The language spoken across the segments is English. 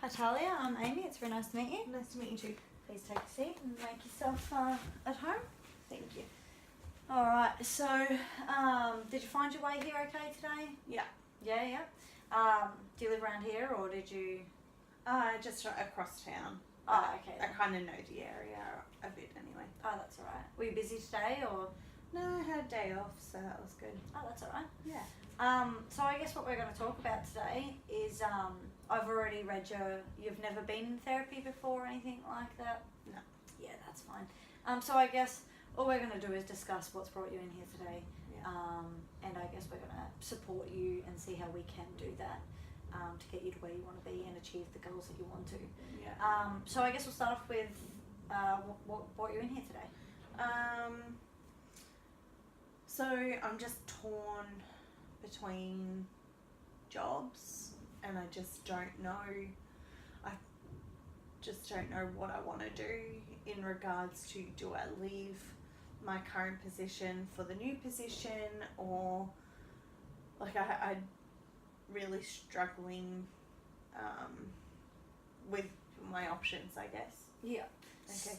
Natalia, I'm Amy. It's very nice to meet you. Nice to meet you too. Please take a seat and make yourself at home. Thank you. All right. So, did you find your way here okay today? Yeah. Yeah. Do you live around here, or did you? Just across town. Oh, okay. I kind of know the area a bit anyway. Oh, that's all right. Were you busy today, or? No, I had a day off, so that was good. Oh, that's all right. Yeah. So I guess what we're going to talk about today is I've already read you've never been in therapy before or anything like that? No. Yeah, that's fine. So I guess all we're going to do is discuss what's brought you in here today. Yeah. And I guess we're going to support you and see how we can do that to get you to where you want to be and achieve the goals that you want to. Yeah. So I guess we'll start off with what brought you in here today? So I'm just torn between jobs, and I just don't know. I just don't know what I want to do in regards to, do I leave my current position for the new position, or like I really struggling with my options, I guess. Yeah. Okay.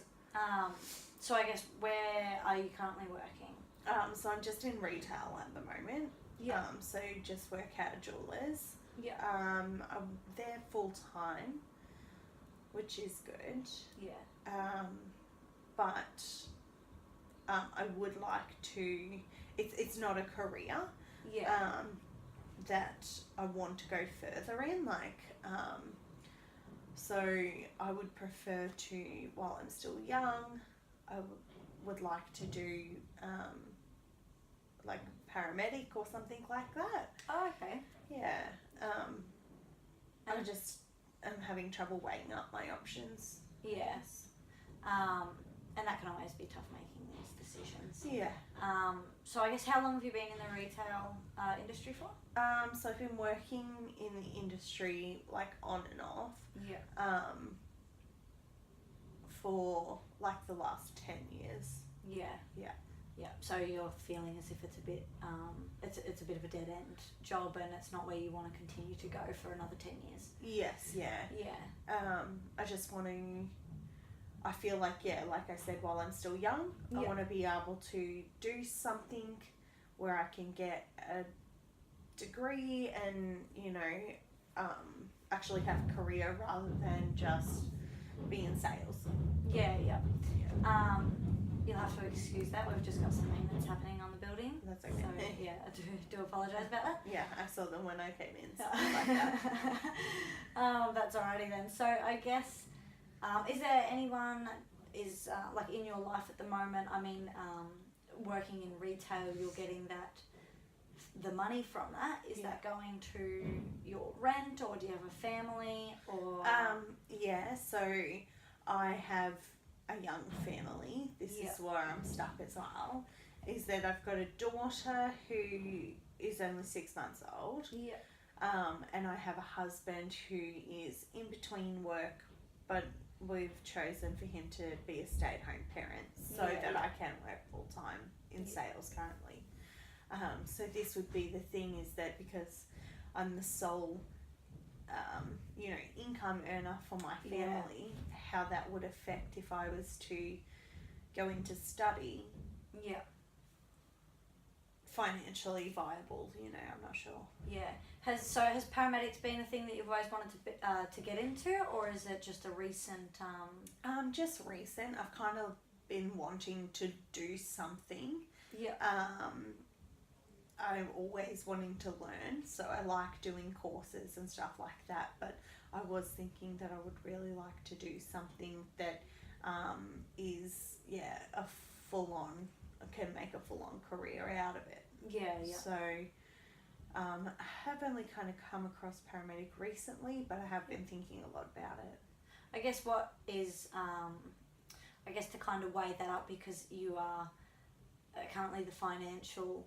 So I guess where are you currently working? So I'm just in retail at the moment. Yeah. So just work at Jewelers. Yeah. I'm there full time, which is good. Yeah. But I would like to. It's not a career. Yeah. That I want to go further in, so I would prefer to, while I'm still young, I would like to do like paramedic or something like that. Oh, okay. Yeah. I'm having trouble weighing up my options. Yes. And that can always be tough making these decisions. Yeah. So I guess how long have you been in the retail industry for? So I've been working in the industry like on and off. Yeah. For like the last 10 years. Yeah. Yeah. Yeah. So you're feeling as if it's a bit it's a bit of a dead end job, and it's not where you want to continue to go for another 10 years. Yes. Yeah. Yeah. I just want to. I feel like, like I said, while I'm still young, I want to be able to do something where I can get a degree and, actually have a career rather than just be in sales. Yeah. You'll have to excuse that. We've just got some maintenance happening on the building. That's okay. So, yeah, I do apologise about that. Yeah, I saw them when I came in, stuff like that. That's alrighty then. So I guess, is there anyone is like in your life at the moment? I mean, working in retail, you're getting the money from that. Is that going to your rent, or do you have a family, or? Yeah. So I have a young family. This is where I'm stuck as well. Is that I've got a daughter who is only 6 months old. Yeah. And I have a husband who is in between work, but we've chosen for him to be a stay-at-home parent so that I can work full-time in sales currently. So this would be the thing, is that because I'm the sole, income earner for my family, how that would affect if I was to go into study. Yeah. Financially viable, I'm not sure. Yeah. Has paramedics been a thing that you've always wanted to get into, or is it just a recent? Just recent. I've kind of been wanting to do something. Yeah. I'm always wanting to learn, so I like doing courses and stuff like that, but I was thinking that I would really like to do something that is a full-on, can make a full-on career out of it. Yeah. So I have only kind of come across paramedic recently, but I have been thinking a lot about it. I guess what is, to kind of weigh that up, because you are currently the financial,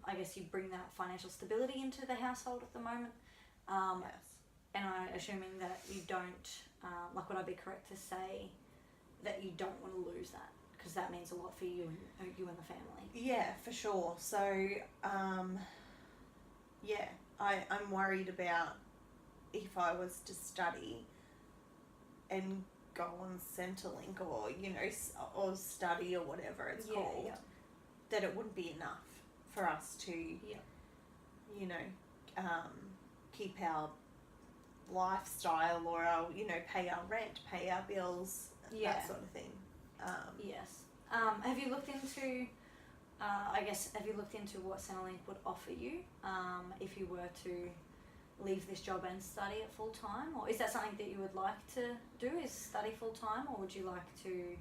I guess you bring that financial stability into the household at the moment. Yes. And I'm assuming that you don't, would I be correct to say that you don't want to lose that? Because that means a lot for you and the family. Yeah, for sure. So, I'm worried about if I was to study and go on Centrelink or, you know, or study or whatever it's called, that it wouldn't be enough for us to, you know, keep our lifestyle or our, you know, pay our rent, pay our bills, that sort of thing. Yes. Have you looked into, have you looked into what Centrelink would offer you if you were to leave this job and study it full time? Or is that something that you would like to do, is study full time, or would you like to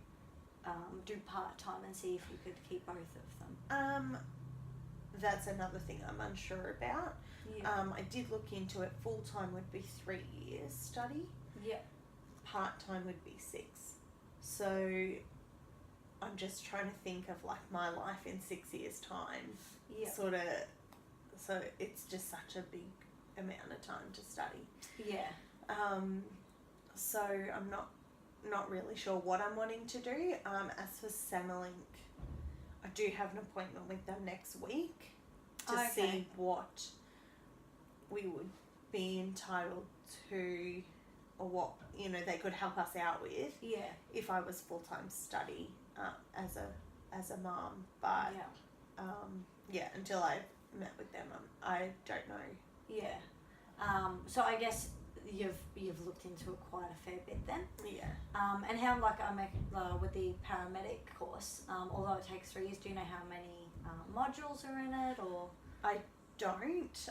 do part time and see if you could keep both of them? That's another thing I'm unsure about. I did look into it. Full time would be 3 years study. Part time would be 6. So I'm just trying to think of like my life in 6 years time. Sort of. So it's just such a big amount of time to study. So I'm not really sure what I'm wanting to do. As for Centrelink, I do have an appointment with them next week to see what we would be entitled to, or what, you know, they could help us out with if I was full-time study as a mum. But until I met with them, I don't know. So I guess you've looked into it quite a fair bit then. And how, with the paramedic course, although it takes 3 years, do you know how many modules are in it, or? I don't.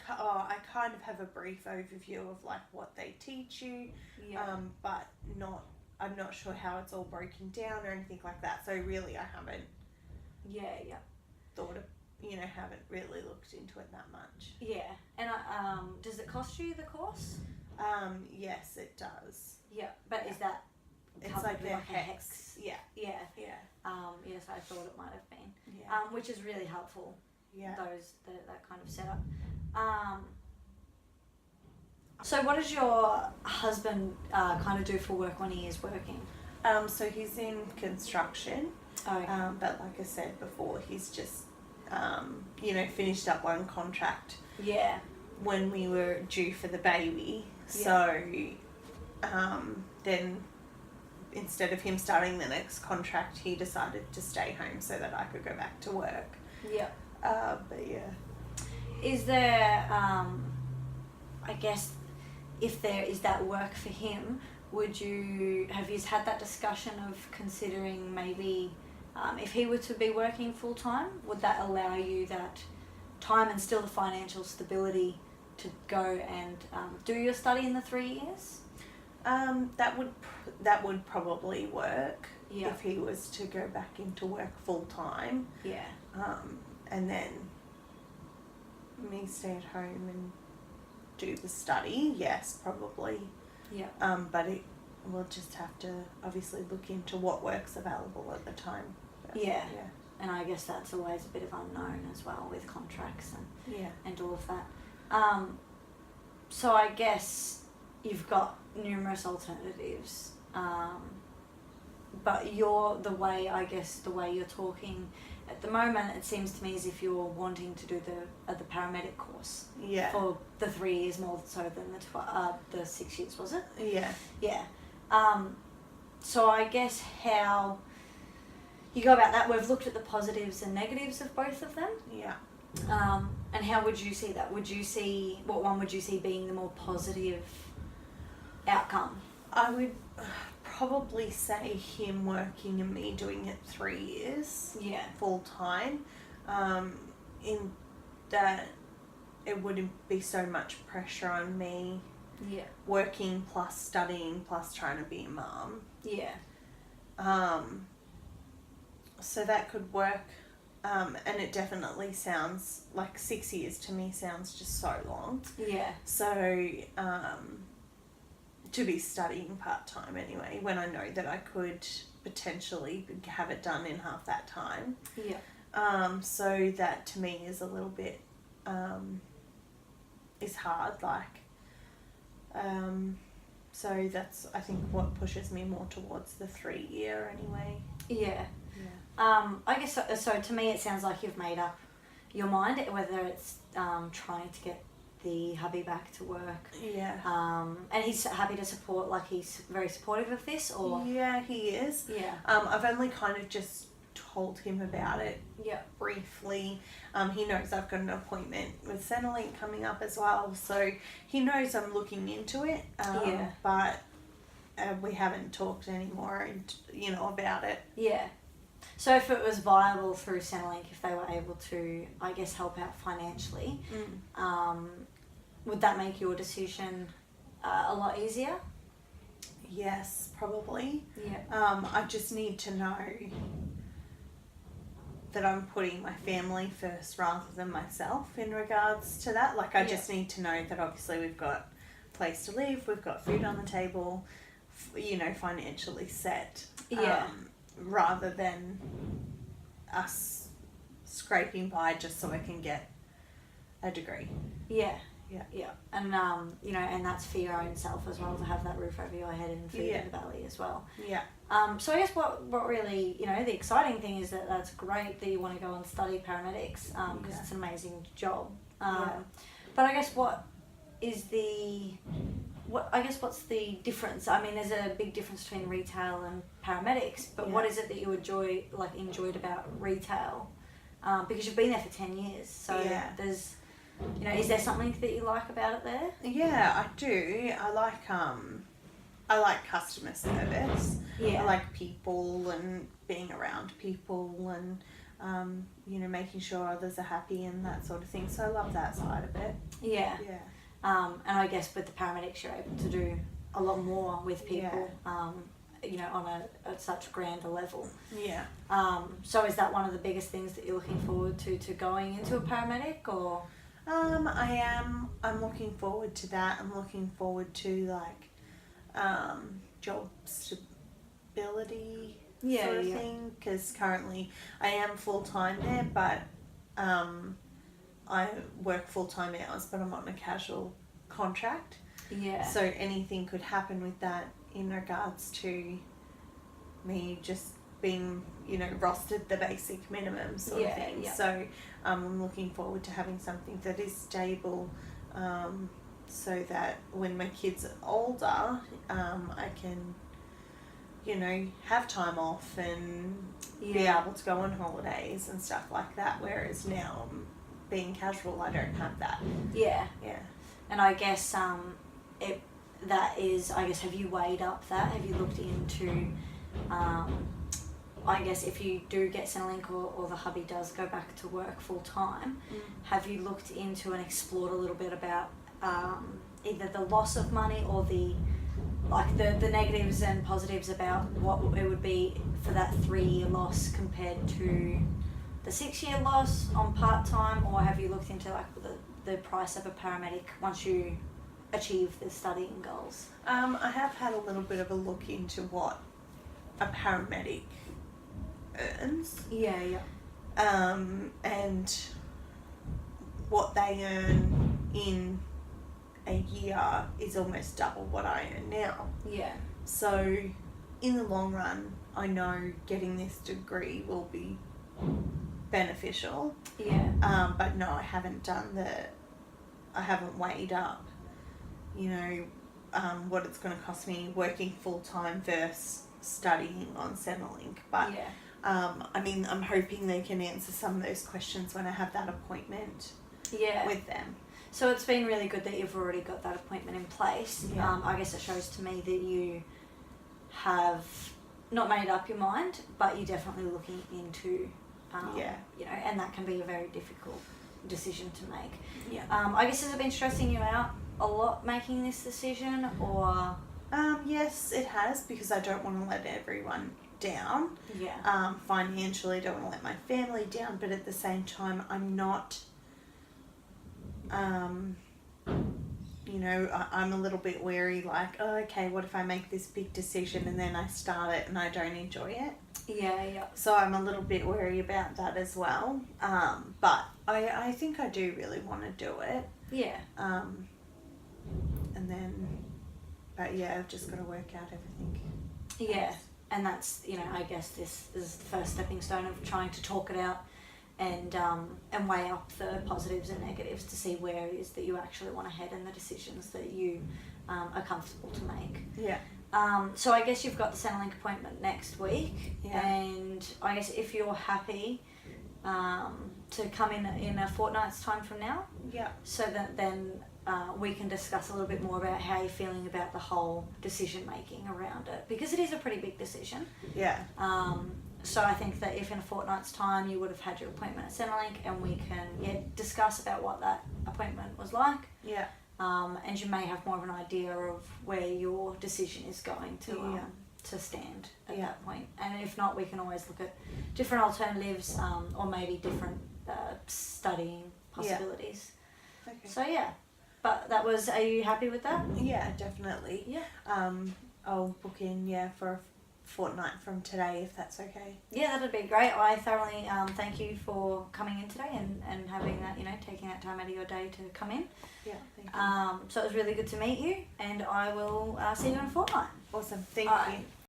I kind of have a brief overview of like what they teach you, but I'm not sure how it's all broken down or anything like that. So really, I haven't. Thought of, you know, haven't really looked into it that much. And does it cost you the course? Yes, it does. But is that? It's like a hex. Yes, I thought it might have been. Which is really helpful. That kind of setup. So what does your husband kind of do for work when he is working? So he's in construction. But like I said before, he's just you know, finished up one contract. When we were due for the baby. So then instead of him starting the next contract, he decided to stay home so that I could go back to work. But is there I guess if there is that work for him, have you had that discussion of considering maybe if he were to be working full time, would that allow you that time and still the financial stability to go and do your study in the 3 years? That would probably work if he was to go back into work full time. And then me stay at home and do the study. Yes, probably. But we'll just have to obviously look into what work's available at the time. But, And I guess that's always a bit of unknown as well with contracts and and all of that. So I guess you've got numerous alternatives, but the way you're talking at the moment, it seems to me as if you're wanting to do the paramedic course for the 3 years more so than the 6 years, was it? So I guess how you go about that, we've looked at the positives and negatives of both of them. And how would you see that? What one would you see being the more positive outcome? I would probably say him working and me doing it 3 years full time, in that it wouldn't be so much pressure on me working plus studying plus trying to be a mum. So that could work, and it definitely sounds like 6 years to me sounds just so long. So to be studying part-time anyway, when I know that I could potentially have it done in half that time. So that to me is a little bit is hard, so that's I think what pushes me more towards the 3 year anyway. I guess so to me it sounds like you've made up your mind whether it's trying to get the hubby back to work. Yeah. And he's happy to support, like he's very supportive of this, or? Yeah, he is. Yeah. I've only kind of just told him about it Yeah. briefly. He knows I've got an appointment with Centrelink coming up as well, so he knows I'm looking into it. Yeah. But we haven't talked anymore, about it. Yeah. So if it was viable through Centrelink, if they were able to, I guess, help out financially, would that make your decision a lot easier? Yes, probably. Yeah. I just need to know that I'm putting my family first rather than myself in regards to that. Like, I just need to know that obviously we've got a place to live, we've got food on the table, financially set. Yeah. Rather than us scraping by just so I can get a degree. Yeah. Yeah. Yeah. And, and that's for your own self as well, to have that roof over your head and food in the belly as well. Yeah. So I guess what really, the exciting thing is that that's great that you want to go and study paramedics, because it's an amazing job. But I guess what's the difference? I mean, there's a big difference between retail and paramedics, but what is it that you enjoyed about retail? Because you've been there for 10 years, so there's, is there something that you like about it there? Yeah, I do. I like customer service. Yeah. I like people and being around people and, making sure others are happy and that sort of thing. So I love that side of it. Yeah. Yeah. And I guess with the paramedics, you're able to do a lot more with people, on a such grander level. Yeah. So is that one of the biggest things that you're looking forward to going into a paramedic, or? I am. I'm looking forward to that. I'm looking forward to job stability sort of thing, because currently I am full-time there, but I work full-time hours, but I'm on a casual contract. Yeah. So anything could happen with that in regards to me just being, rostered the basic minimum sort of thing. Yeah. So I'm looking forward to having something that is stable, so that when my kids are older, I can, have time off and be able to go on holidays and stuff like that. Whereas now, being casual, I don't have that. Yeah. Yeah. And I guess have you weighed up that? Have you looked into, I guess if you do get Centrelink or the hubby does go back to work full time, have you looked into and explored a little bit about either the loss of money or the negatives and positives about what it would be for that 3-year loss compared to the 6-year loss on part-time, or have you looked into the price of a paramedic once you achieve the studying goals? I have had a little bit of a look into what a paramedic earns. Yeah. And what they earn in a year is almost double what I earn now. Yeah. So in the long run, I know getting this degree will be beneficial. Yeah. But no, I haven't weighed up, what it's going to cost me working full-time versus studying on Centrelink. But I'm hoping they can answer some of those questions when I have that appointment with them. So it's been really good that you've already got that appointment in place. Yeah. I guess it shows to me that you have not made up your mind, but you're definitely looking into, and that can be a very difficult decision to make. Yeah. I guess has it been stressing you out a lot making this decision, or? Yes, it has, because I don't want to let everyone down. Yeah. Financially, don't want to let my family down, but at the same time, I'm not. I'm a little bit wary, like, oh, okay, what if I make this big decision and then I start it and I don't enjoy it? Yeah. So I'm a little bit wary about that as well. But I think I do really want to do it. Yeah. And then, but yeah, I've just got to work out everything. Yeah. And that's, I guess this is the first stepping stone of trying to talk it out and weigh up the positives and negatives to see where it is that you actually want to head and the decisions that you are comfortable to make. Yeah. So I guess you've got the Centrelink appointment next week, Yeah. and I guess if you're happy to come in a fortnight's time from now, Yeah. so that then we can discuss a little bit more about how you're feeling about the whole decision making around it, because it is a pretty big decision. Yeah. So I think that if in a fortnight's time you would have had your appointment at Centrelink, and we can discuss about what that appointment was like. Yeah. And you may have more of an idea of where your decision is going to stand at that point. And if not, we can always look at different alternatives, or maybe different studying possibilities. Okay. So but that was. Are you happy with that? Yeah, definitely. Yeah. I'll book in for a fortnight from today, if that's okay. Yeah, that'd be great. I thoroughly thank you for coming in today and having that, taking that time out of your day to come in. Yeah, thank you. So it was really good to meet you, and I will see you in a fortnight. Awesome. Thank All you. right.